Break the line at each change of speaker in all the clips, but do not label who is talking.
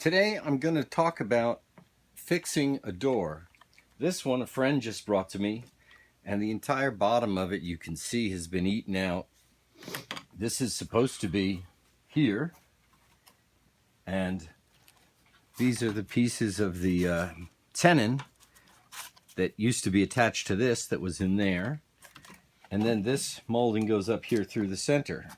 Today I'm going to talk about fixing a door. This one a friend just brought to me, and the entire bottom of it you can see has been eaten out. This is supposed to be here, and these are the pieces of the tenon that used to be attached to this that was in there, and then this molding goes up here through the center.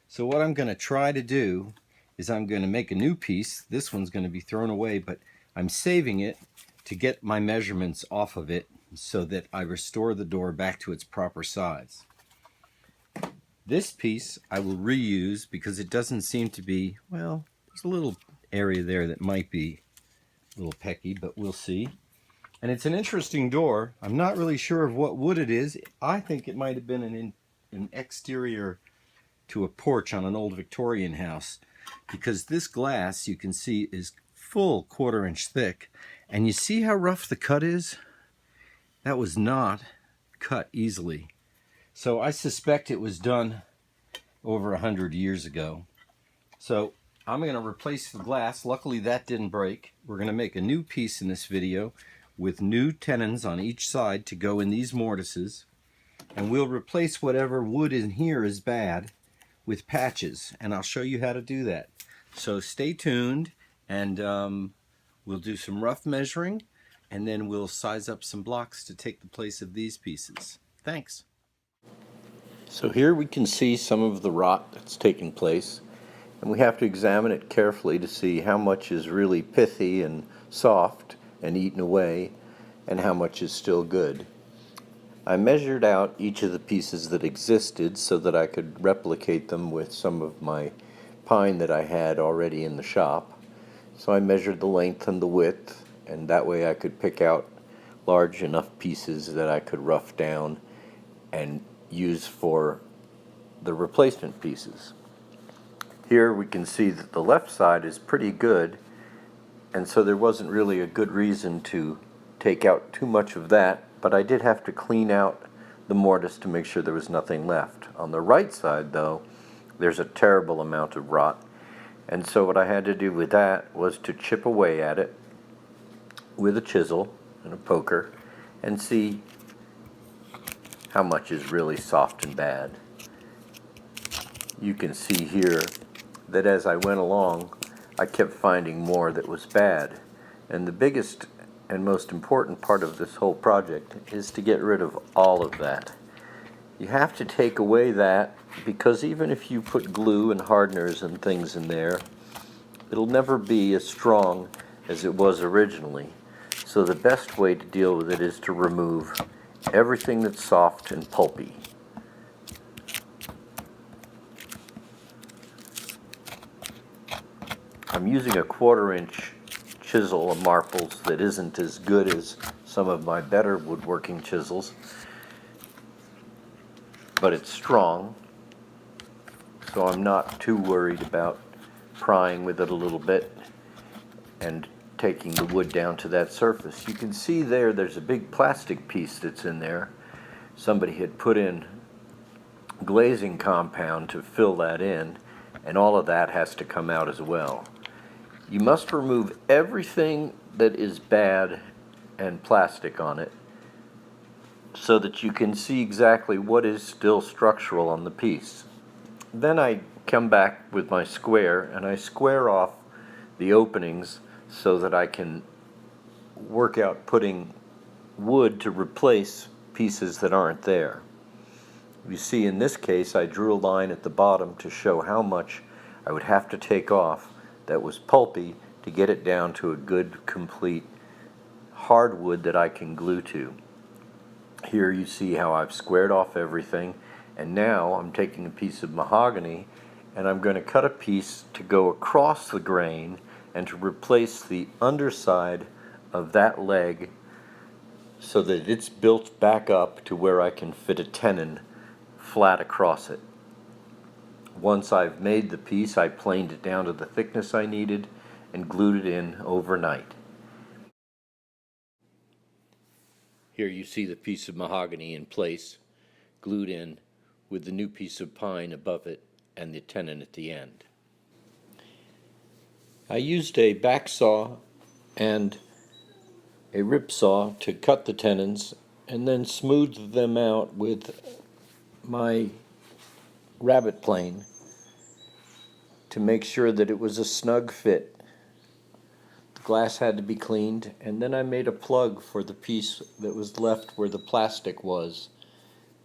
So what I'm going to try to do is I'm going to make a new piece. This one's going to be thrown away, but I'm saving it to get my measurements off of it so that I restore the door back to its proper size. This piece I will reuse because it doesn't seem to be, well, there's a little area there that might be a little pecky, but we'll see. And it's an interesting door. I'm not really sure of what wood it is. I think it might have been an exterior to a porch on an old Victorian house, because this glass you can see is full 1/4 inch thick, and you see how rough the cut is? That was not cut easily. So I suspect it was done over 100 years ago. So I'm going to replace the glass. Luckily that didn't break. We're going to make a new piece in this video with new tenons on each side to go in these mortises, and we'll replace whatever wood in here is bad with patches, and I'll show you how to do that. So stay tuned, and we'll do some rough measuring, and then we'll size up some blocks to take the place of these pieces. Thanks. So here we can see some of the rot that's taken place, and we have to examine it carefully to see how much is really pithy and soft and eaten away, and how much is still good. I measured out each of the pieces that existed so that I could replicate them with some of my pine that I had already in the shop. So I measured the length and the width, and that way I could pick out large enough pieces that I could rough down and use for the replacement pieces. Here we can see that the left side is pretty good, and so there wasn't really a good reason to take out too much of that, but I did have to clean out the mortise to make sure there was nothing left. On the right side, though, there's a terrible amount of rot, and so what I had to do with that was to chip away at it with a chisel and a poker and see how much is really soft and bad. You can see here that as I went along, I kept finding more that was bad, and the biggest and most important part of this whole project is to get rid of all of that. You have to take away that, because even if you put glue and hardeners and things in there, it'll never be as strong as it was originally. So the best way to deal with it is to remove everything that's soft and pulpy. I'm using a 1/4 inch chisel of Marples that isn't as good as some of my better woodworking chisels, but it's strong, so I'm not too worried about prying with it a little bit and taking the wood down to that surface. You can see there's a big plastic piece that's in there. Somebody had put in glazing compound to fill that in, and all of that has to come out as well. You must remove everything that is bad and plastic on it so that you can see exactly what is still structural on the piece. Then I come back with my square and I square off the openings so that I can work out putting wood to replace pieces that aren't there. You see, in this case I drew a line at the bottom to show how much I would have to take off that was pulpy to get it down to a good, complete hardwood that I can glue to. Here you see how I've squared off everything, and now I'm taking a piece of mahogany and I'm going to cut a piece to go across the grain and to replace the underside of that leg so that it's built back up to where I can fit a tenon flat across it. Once I've made the piece, I planed it down to the thickness I needed and glued it in overnight. Here you see the piece of mahogany in place, glued in with the new piece of pine above it and the tenon at the end.
I used a back saw and a rip saw to cut the tenons and then smoothed them out with my rabbet plane to make sure that it was a snug fit. The glass had to be cleaned, and then I made a plug for the piece that was left where the plastic was.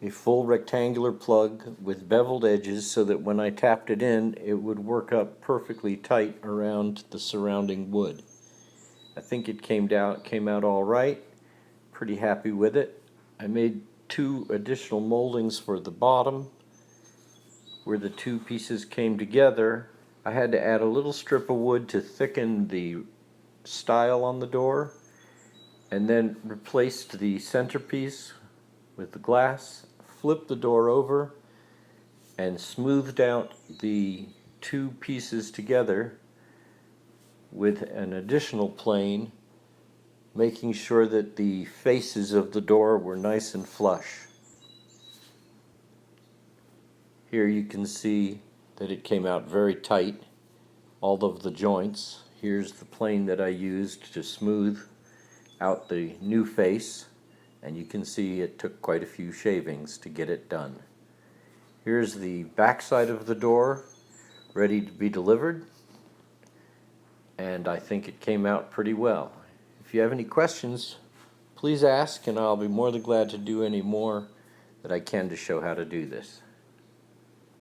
A full rectangular plug with beveled edges so that when I tapped it in, it would work up perfectly tight around the surrounding wood. I think it came out all right. Pretty happy with it. I made 2 additional moldings for the bottom where the 2 pieces came together. I had to add a little strip of wood to thicken the stile on the door, and then replaced the centerpiece with the glass, flipped the door over, and smoothed out the 2 pieces together with an additional plane, making sure that the faces of the door were nice and flush. Here you can see that it came out very tight, all of the joints. Here's the plane that I used to smooth out the new face, and you can see it took quite a few shavings to get it done. Here's the back side of the door ready to be delivered, and I think it came out pretty well. If you have any questions, please ask, and I'll be more than glad to do any more that I can to show how to do this.